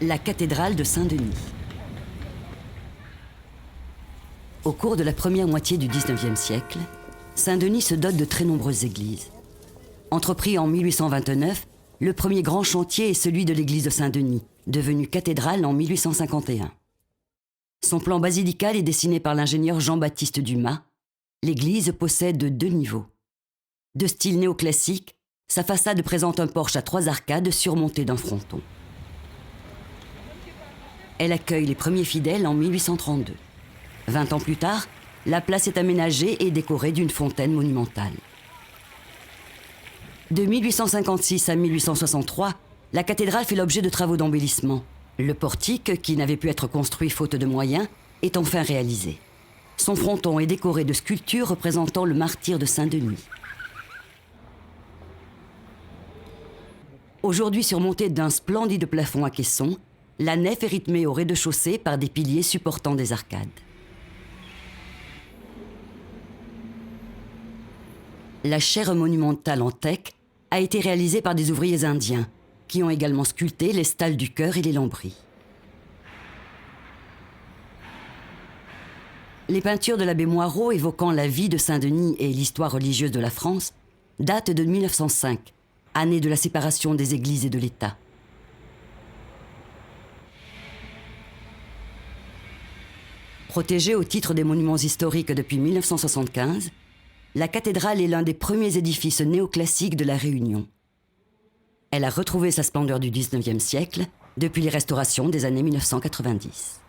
la cathédrale de Saint-Denis. Au cours de la première moitié du XIXe siècle, Saint-Denis se dote de très nombreuses églises. Entrepris en 1829, le premier grand chantier est celui de l'église de Saint-Denis, devenue cathédrale en 1851. Son plan basilical est dessiné par l'ingénieur Jean-Baptiste Dumas. L'église possède 2 niveaux. De style néoclassique, sa façade présente un porche à 3 arcades surmonté d'un fronton. Elle accueille les premiers fidèles en 1832. 20 ans plus tard, la place est aménagée et décorée d'une fontaine monumentale. De 1856 à 1863, la cathédrale fait l'objet de travaux d'embellissement. Le portique, qui n'avait pu être construit faute de moyens, est enfin réalisé. Son fronton est décoré de sculptures représentant le martyre de Saint-Denis. Aujourd'hui surmontée d'un splendide plafond à caissons, la nef est rythmée au rez-de-chaussée par des piliers supportant des arcades. La chaire monumentale en teck a été réalisée par des ouvriers indiens, qui ont également sculpté les stalles du chœur et les lambris. Les peintures de l'abbé Moirot évoquant la vie de Saint-Denis et l'histoire religieuse de la France datent de 1905, année de la séparation des églises et de l'État. Protégée au titre des monuments historiques depuis 1975, la cathédrale est l'un des premiers édifices néoclassiques de la Réunion. Elle a retrouvé sa splendeur du XIXe siècle depuis les restaurations des années 1990.